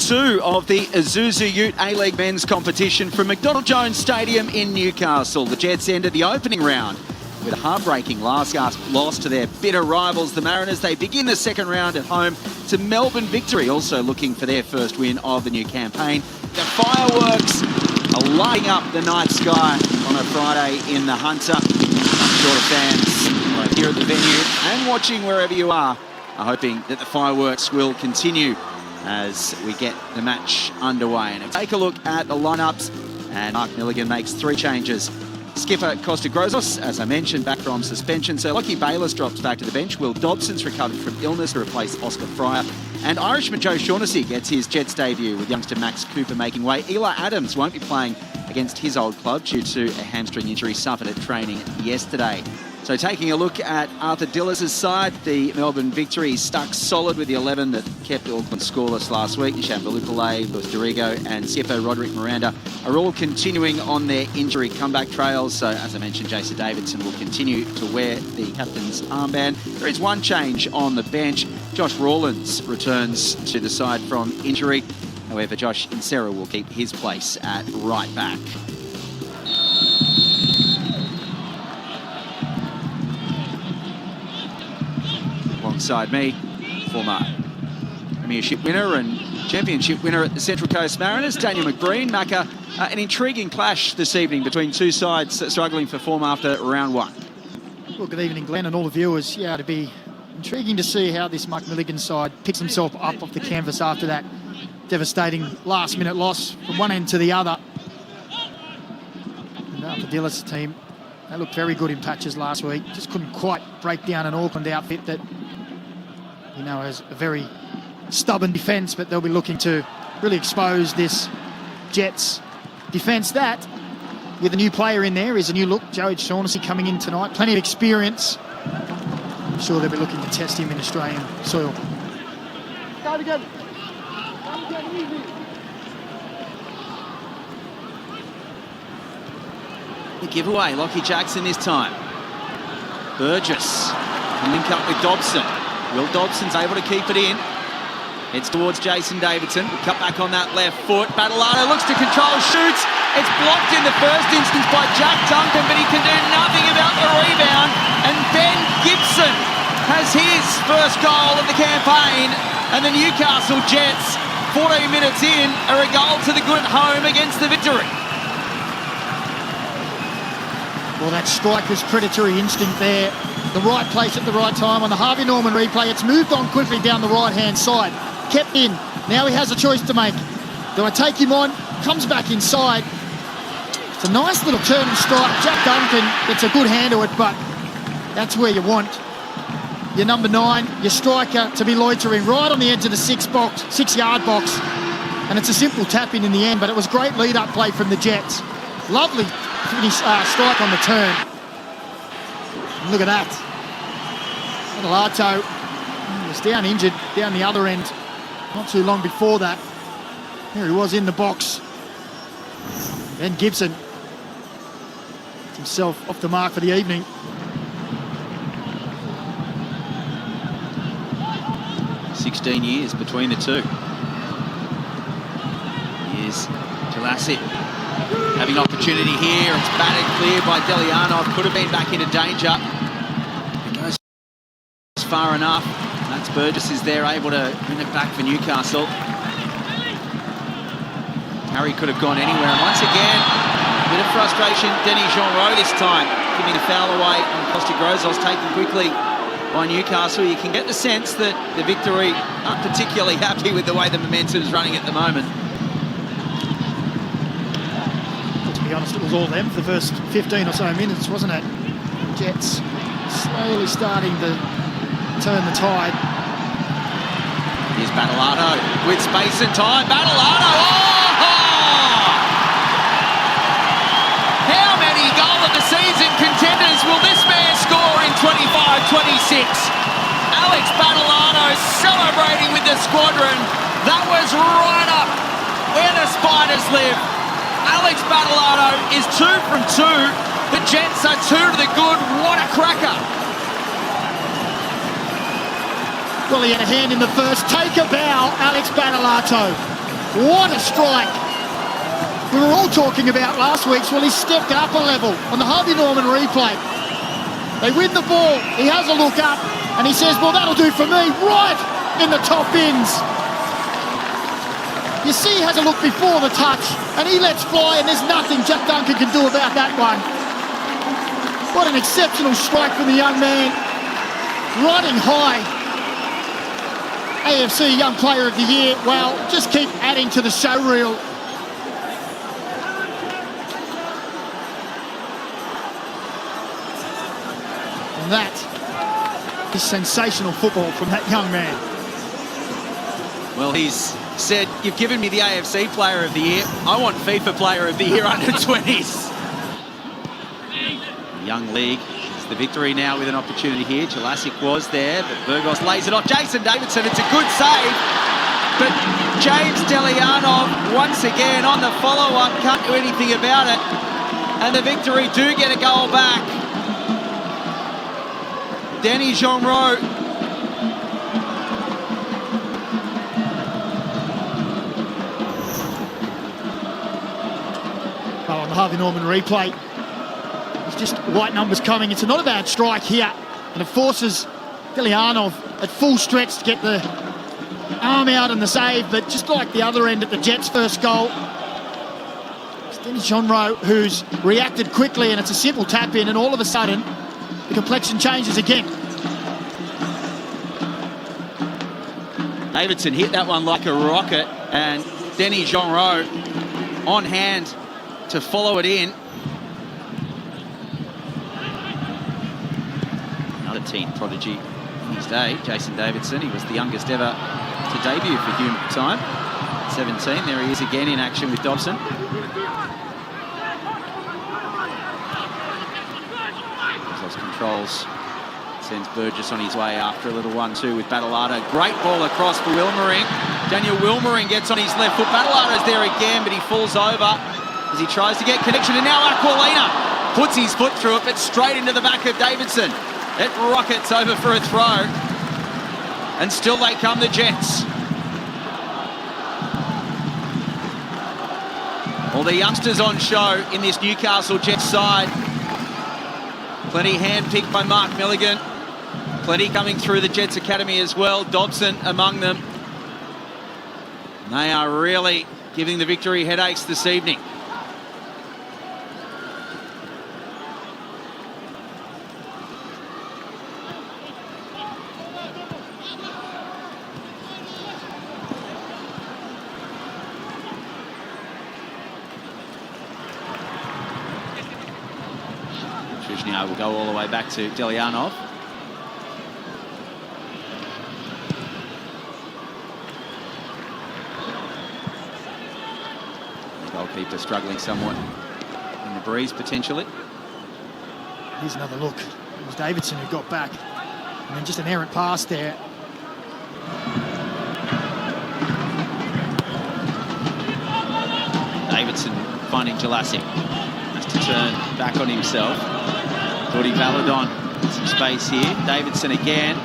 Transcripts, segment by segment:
2 of the Isuzu Ute A-League men's competition from McDonald Jones Stadium in Newcastle. The Jets ended the opening round with a heartbreaking last gasp loss to their bitter rivals, the Mariners. They begin the second round at home to Melbourne victory, also looking for their first win of the new campaign. The fireworks are lighting up the night sky on a Friday in the Hunter. I'm sure the fans here at the venue and watching wherever you are hoping that the fireworks will continue as we get the match underway. And take a look at the lineups, and Mark Milligan makes 3 changes. Skipper Costa Grozos, as I mentioned, back from suspension. So Lockie Bayliss drops back to the bench. Will Dobson's recovered from illness to replace Oscar Fryer. And Irishman Joe Shaughnessy gets his Jets debut, with youngster Max Cooper making way. Eli Adams won't be playing against his old club due to a hamstring injury suffered at training yesterday. So taking a look at Arthur Dillis' side, the Melbourne victory stuck solid with the 11 that kept Auckland scoreless last week. Nishan Velupillay, Luis Dorigo and Siepo Roderick Miranda are all continuing on their injury comeback trails. So as I mentioned, Jason Davidson will continue to wear the captain's armband. There is one change on the bench. Josh Rawlins returns to the side from injury. However, Josh Insera will keep his place at right back. Alongside me, former premiership winner and championship winner at the Central Coast Mariners, Daniel McBreen. Macca, an intriguing clash this evening between two sides struggling for form after round 1. Well, good evening, Glenn, and all the viewers. Yeah, it'd be intriguing to see how this Mark Milligan side picks himself up off the canvas after that devastating last-minute loss from one end to the other. And the Dillis team, they looked very good in patches last week. Just couldn't quite break down an Auckland outfit that, you know, has a very stubborn defence, but they'll be looking to really expose this Jets defence that, with a new player in there, is a new look. Joe Shaughnessy coming in tonight, plenty of experience. I'm sure they'll be looking to test him in Australian soil. The giveaway, Lockie Jackson this time. Burgess can link up with Dobson. Will Dobson's able to keep it in. Heads towards Jason Davidson. Cut back on that left foot. Battleano looks to control, shoots. It's blocked in the first instance by Jack Duncan, but he can do nothing about the rebound. And Ben Gibson has his first goal of the campaign. And the Newcastle Jets, 14 minutes in, are a goal to the good at home against the victory. Well, that striker's predatory instinct there. The right place at the right time on the Harvey Norman replay. It's moved on quickly down the right-hand side. Kept in. Now he has a choice to make. Do I take him on? Comes back inside. It's a nice little turn and strike. Jack Duncan gets a good hand to it, but that's where you want your number 9, your striker, to be loitering right on the edge of the 6-yard box. And it's a simple tap-in the end, but it was great lead-up play from the Jets. Lovely finish, strike on the turn. And look at that. Adelato was down injured, down the other end, not too long before that. There he was in the box. Ben Gibson gets himself off the mark for the evening. "16 years between the two. Here's Jalassi having opportunity here. It's batted clear by Delianov. Could have been back into danger. It goes far enough. That's Burgess is there, able to bring it back for Newcastle. Harry could have gone anywhere. And once again, a bit of frustration. Denis Jean-Rowe this time, giving the foul away on Costa Grozos, taken quickly by Newcastle. You can get the sense that the victory aren't particularly happy with the way the momentum is running at the moment. To be honest, it was all them for the first 15 or so minutes, wasn't it? Jets slowly starting to turn the tide. Here's Battleano with space and time. Battleano! Oh! How many goal of the season contenders will this man score in 25-26? Alex Battleano celebrating with the squadron. That was right up where the Spiders live. Alex Battleano is 2 from 2. The Jets are 2 to the good. What a cracker. Well, he had a hand in the first. Take a bow, Alex Battleano. What a strike! We were all talking about last week's, well, he stepped up a level on the Harvey Norman replay. They win the ball, he has a look up, and he says, well, that'll do for me, right in the top bins. You see he has a look before the touch, and he lets fly, and there's nothing Jack Duncan can do about that one. What an exceptional strike from the young man. Riding high. AFC Young Player of the Year. Well, just keep adding to the show reel. And that is sensational football from that young man. Well, he's said, you've given me the AFC Player of the Year. I want FIFA Player of the Year under 20s. Young league is the victory now with an opportunity here. Jelassic was there, but Burgos lays it off. Jason Davidson, it's a good save. But James Delianov, once again on the follow-up, can't do anything about it. And the victory do get a goal back. Danny Genreau. Oh, on the Harvey Norman replay. It's just white numbers coming. It's not a bad strike here. And it forces Delianov at full stretch to get the arm out and the save. But just like the other end at the Jets' first goal, it's Danny Genreau who's reacted quickly, and it's a simple tap in, and all of a sudden the complexion changes again. Davidson hit that one like a rocket, and Danny Genreau on hand to follow it in. Another teen prodigy in his day, Jason Davidson. He was the youngest ever to debut for Hume at the time. 17, there he is again in action with Dobson. Those controls. Sends Burgess on his way after a little 1-2 with Battleato. Great ball across for Wilmering. Daniel Wilmering gets on his left foot. Battlato's there again, but he falls over as he tries to get connection. And now Aquilina puts his foot through it, but straight into the back of Davidson. It rockets over for a throw. And still they come, the Jets. All the youngsters on show in this Newcastle Jets side. Plenty hand-picked by Mark Milligan. Plenty coming through the Jets Academy as well. Dobson among them. And they are really giving the victory headaches this evening. Trishniar will go all the way back to Delianov. The goalkeeper struggling somewhat in the breeze, potentially. Here's another look. It was Davidson who got back. And then just an errant pass there. Davidson finding Jelassic. Has to turn back on himself. Gordy Valadon, some space here. Davidson again.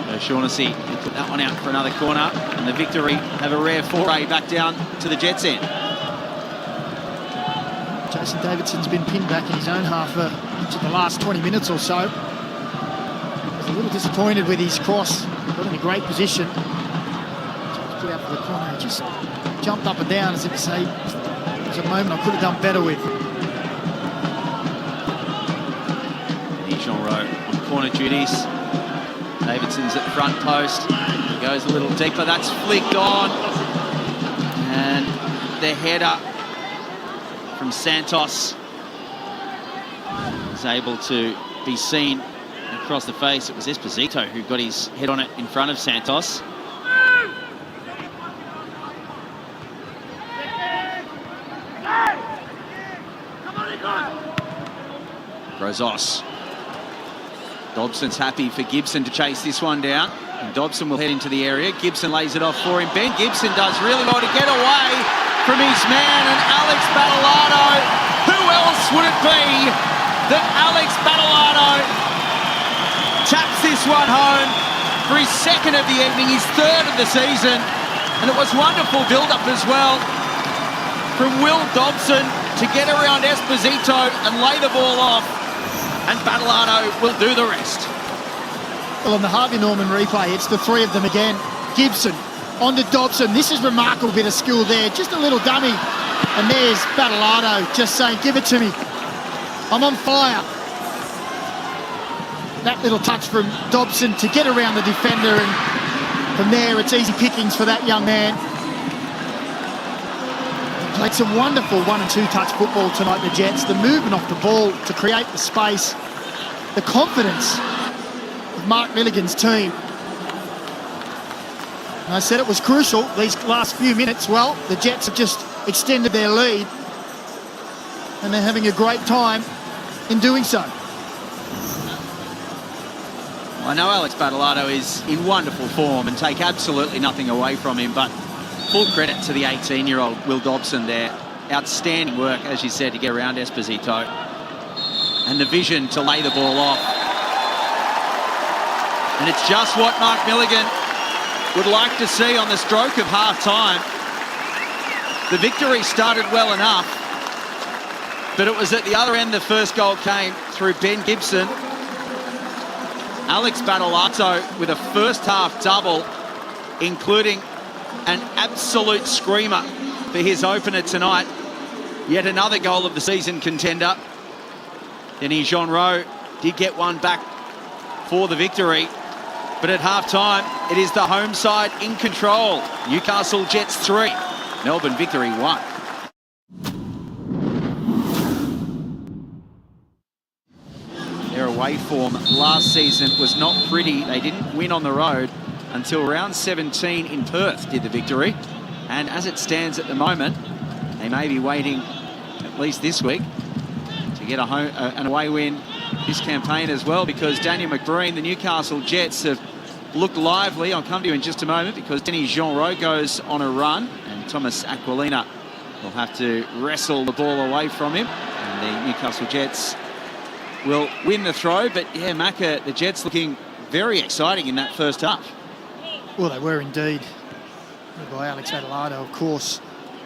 O'Shaughnessy put that one out for another corner. And the victory have a rare foray back down to the Jets end. Jason Davidson's been pinned back in his own half for each of the last 20 minutes or so. Was a little disappointed with his cross. Got in a great position. Put out for the corner. He just jumped up and down as if to say, there's a moment I could have done better with. Genreau on corner duties. Davidson's at front post. He goes a little deeper. That's flicked on. And the header from Santos is able to be seen across the face. It was Esposito who got his head on it in front of Santos. Rosas. Dobson's happy for Gibson to chase this one down. And Dobson will head into the area. Gibson lays it off for him. Ben Gibson does really well to get away from his man. And Alex Battleato, who else would it be than Alex Battleato, taps this one home for his second of the evening, his third of the season. And it was wonderful build-up as well from Will Dobson to get around Esposito and lay the ball off. And Battleano will do the rest. Well, on the Harvey Norman replay, it's the three of them again. Gibson on to Dobson. This is remarkable bit of skill there. Just a little dummy. And there's Battleano just saying, give it to me. I'm on fire. That little touch from Dobson to get around the defender, and from there it's easy pickings for that young man. They played some wonderful 1- and 2-touch football tonight, the Jets. The movement off the ball to create the space. The confidence of Mark Milligan's team. And I said it was crucial, these last few minutes. Well, the Jets have just extended their lead, and they're having a great time in doing so. I know Alex Battleano is in wonderful form and take absolutely nothing away from him, but full credit to the 18-year-old Will Dobson there. Outstanding work, as you said, to get around Esposito. And the vision to lay the ball off. And it's just what Mark Milligan would like to see on the stroke of half-time. The victory started well enough, but it was at the other end the first goal came through Ben Gibson. Alex Battleano with a first-half double, including an absolute screamer for his opener tonight. Yet another goal of the season contender. Denis Genreau did get one back for the victory. But at half-time, it is the home side in control. Newcastle Jets 3, Melbourne Victory 1. Their away form last season was not pretty. They didn't win on the road until round 17 in Perth did the victory. And as it stands at the moment, they may be waiting at least this week to get an away win this campaign as well, because Daniel McBreen, the Newcastle Jets, have looked lively. I'll come to you in just a moment, because Denis Genreau goes on a run and Thomas Aquilina will have to wrestle the ball away from him. And the Newcastle Jets will win the throw. But yeah, Macca, the Jets looking very exciting in that first half. Well, they were indeed. Led by Alex Battleano, of course.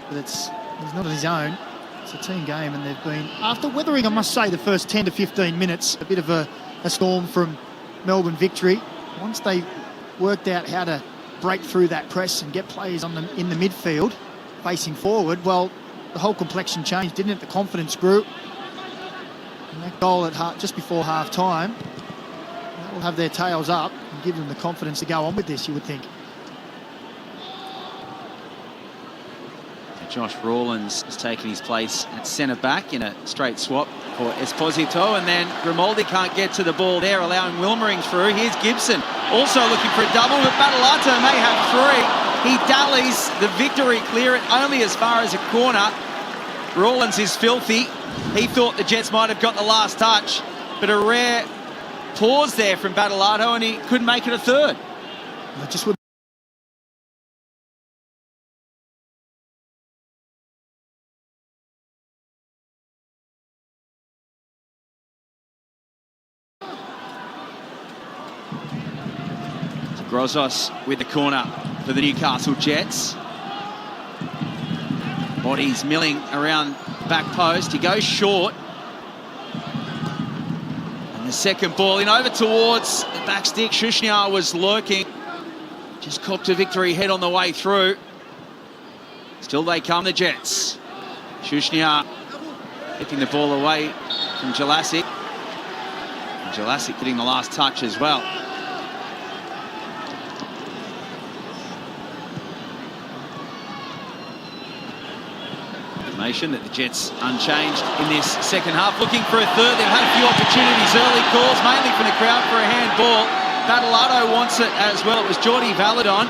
But he's not on his own. It's a team game, and they've been, after weathering, I must say, the first 10 to 15 minutes, a bit of a storm from Melbourne Victory. Once they worked out how to break through that press and get players on them in the midfield, facing forward, well, the whole complexion changed, didn't it? The confidence grew. And that goal at just before half-time, that will have their tails up and give them the confidence to go on with this, you would think. Josh Rawlins has taken his place at centre-back in a straight swap for Esposito, and then Grimaldi can't get to the ball there, allowing Wilmering through. Here's Gibson, also looking for a double, but Battleano may have three. He dallies. The victory clear it only as far as a corner. Rawlins is filthy. He thought the Jets might have got the last touch, but a rare pause there from Battleano, and he couldn't make it a third. It just would. Grozos with the corner for the Newcastle Jets. Bodies milling around back post. He goes short. And the second ball in over towards the back stick. Shushniar was lurking. Just copped a victory head on the way through. Still they come, the Jets. Shushniar picking the ball away from Jelassic. And Jelassic getting the last touch as well. That the Jets unchanged in this second half, looking for a third. They've had a few opportunities, early calls, mainly from the crowd for a handball. Battleano wants it as well. It was Jordi Valadon.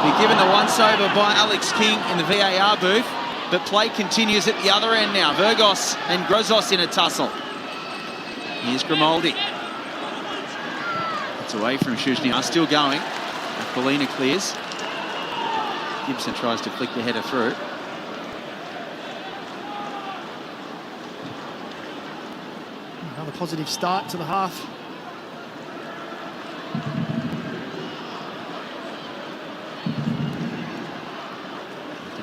Be given the once-over by Alex King in the VAR booth, but play continues at the other end now. Virgos and Grozos in a tussle. Here's Grimaldi. It's away from Shushniar, still going. Aquilina clears. Gibson tries to flick the header through. Another positive start to the half.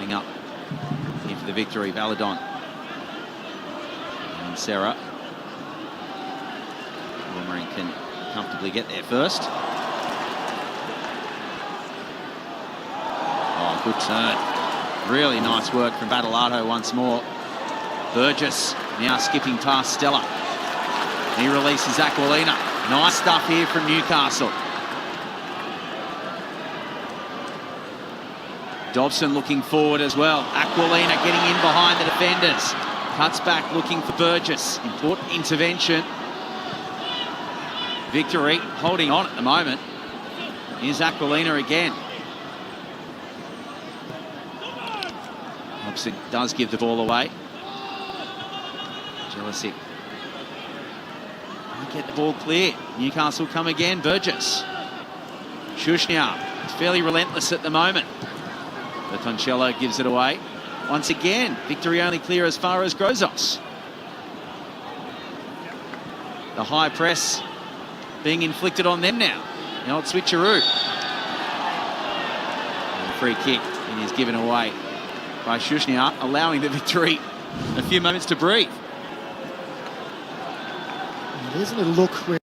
Stepping up here for the victory, Valadon. And Sarah. Wolmering can comfortably get there first. Oh, good turn. Really nice work from Battolato once more. Burgess now skipping past Stella. He releases Aquilina. Nice stuff here from Newcastle. Dobson looking forward as well. Aquilina getting in behind the defenders. Cuts back looking for Burgess. Important intervention. Victory holding on at the moment. Here's Aquilina again. Dobson does give the ball away. Jelicic. Get the ball clear. Newcastle come again. Burgess. Shushnia. It's fairly relentless at the moment. But Toncello gives it away. Once again, victory only clear as far as Grozos. The high press being inflicted on them now. The old switcheroo. And a free kick, and he's given away by Shushnia, allowing the victory a few moments to breathe. There's a little look where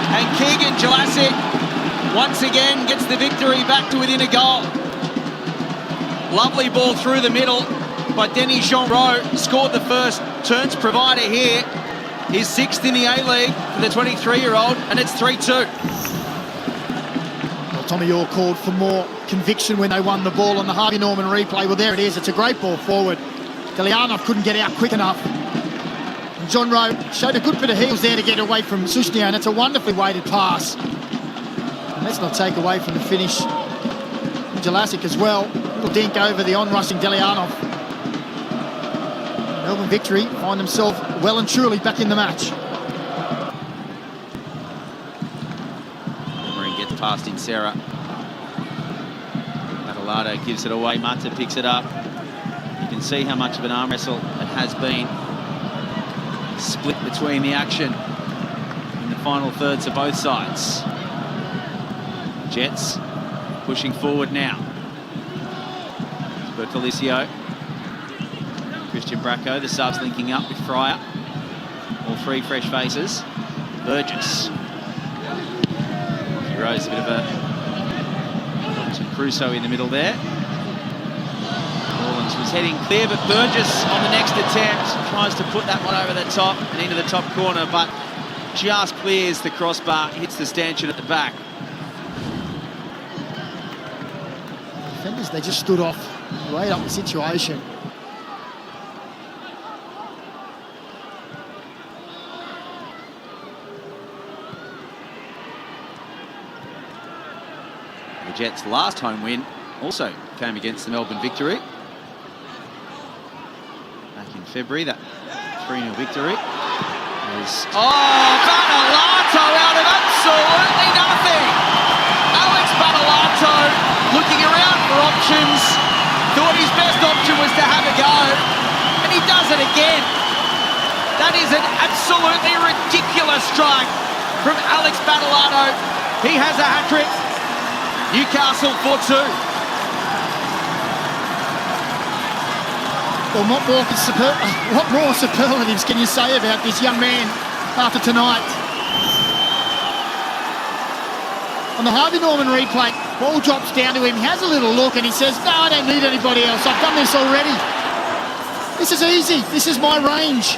and Keegan Jelicic once again gets the victory back to within a goal. Lovely ball through the middle by Denny Jeanreau. Scored the first turns provider here. He's sixth in the A-League for the 23-year-old, and it's 3-2. Well, Tommy Orr called for more conviction when they won the ball on the Harvey Norman replay. Well, there it is. It's a great ball forward. Delianov couldn't get out quick enough. And Jeanreau showed a good bit of heels there to get away from Shushnia, and it's a wonderfully weighted pass. And let's not take away from the finish. Jelicic as well. Little dink over the on-rushing Delianov. Melbourne victory find themselves well and truly back in the match. Wolmering gets past in Sarah. Battolato gives it away. Mata picks it up. You can see how much of an arm wrestle it has been. Split between the action in the final thirds of both sides. Jets pushing forward now. Bertolicio. Christian Bracco, the subs linking up with Fryer. All three fresh faces. Burgess. He rose a bit of a Robinson Crusoe in the middle there. Orleans was heading clear, but Burgess on the next attempt tries to put that one over the top and into the top corner, but just clears the crossbar, hits the stanchion at the back. Defenders, they just stood off, weighed up the situation. The Jets' last home win also came against the Melbourne victory back in February. That 3-0 victory was... Oh, Battolato out of absolutely nothing. Alex Battolato looking around for options, thought his best option was to have a go, and he does it again. That is an absolutely ridiculous strike from Alex Battolato. He has a hat-trick. Newcastle 4-2. Well, what more superlatives can you say about this young man after tonight? On the Harvey Norman replay, ball drops down to him, he has a little look and he says, no, I don't need anybody else, I've done this already. This is easy, this is my range.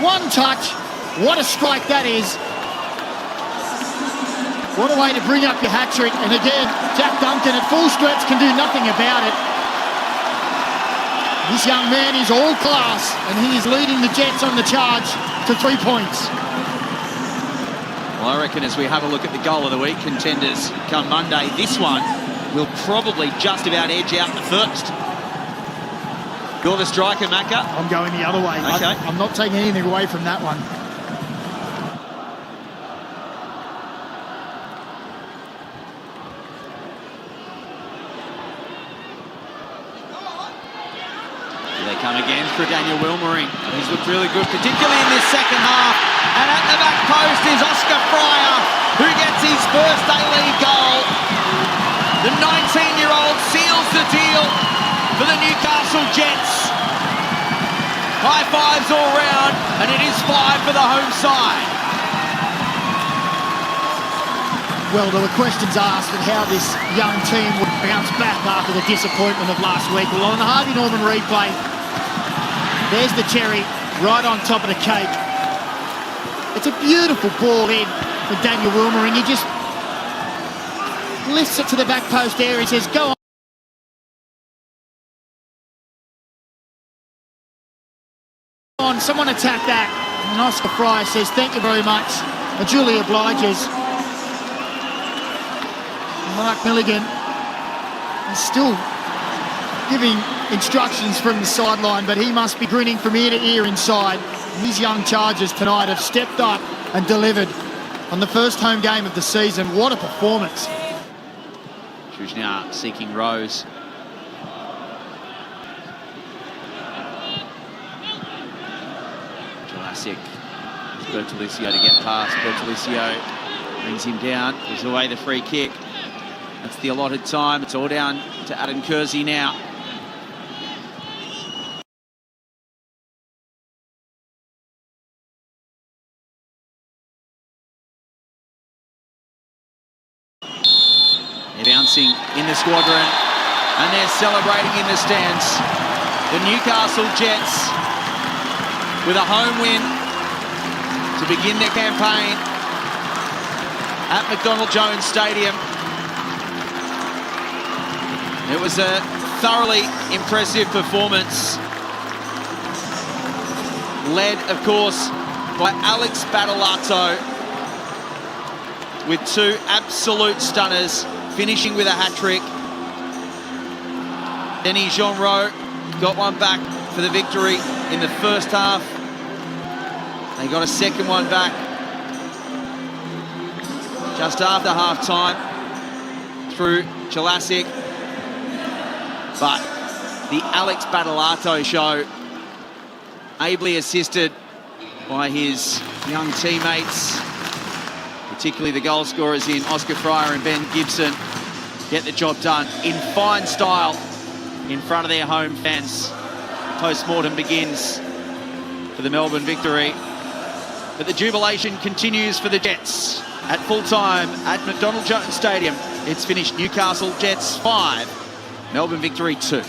One touch, what a strike that is. What a way to bring up your hat-trick. And again, Jack Duncan at full stretch can do nothing about it. This young man is all class and he is leading the Jets on the charge to 3 points. Well, I reckon as we have a look at the goal of the week contenders come Monday, this one will probably just about edge out the first. You're the striker, Macca. I'm going the other way. Okay. I'm not taking anything away from that one. Here they come again through Daniel Wilmering. He's looked really good, particularly in this second half. And at the back post is Oscar Fryer, who gets his first A-League goal. The 19-year-old seals the deal for the Newcastle Jets. High fives all round, and it is 5 for the home side. Well, there were questions asked of how this young team would bounce back after the disappointment of last week. Well, on the Harvey Norman replay, there's the cherry right on top of the cake. It's a beautiful ball in for Daniel Wilmering. He just lifts it to the back post area. He says, go on, someone attack that. And Oscar Fryer says, thank you very much. And Julie obliges. Mark Milligan is still giving instructions from the sideline, but he must be grinning from ear to ear inside. These young Chargers tonight have stepped up and delivered on the first home game of the season. What a performance. Trujnar seeking Rose. Jurassic. Bertolicio to get past. Bertolicio brings him down. Gives away the free kick. That's the allotted time. It's all down to Adam Kersey now. They're bouncing in the squadron and they're celebrating in the stands. The Newcastle Jets with a home win to begin their campaign at McDonald Jones Stadium. It was a thoroughly impressive performance, led, of course, by Alex Battolato with 2 absolute stunners, finishing with a hat-trick. Denis Genreau got one back for the victory in the first half. They got a second one back just after half-time through Jurassic. But the Alex Battolato show, ably assisted by his young teammates, particularly the goal scorers in Oscar Fryer and Ben Gibson, get the job done in fine style in front of their home fans. The post-mortem begins for the Melbourne victory. But the jubilation continues for the Jets. At full time at McDonald Jones Stadium, it's finished Newcastle Jets 5, Melbourne victory 2.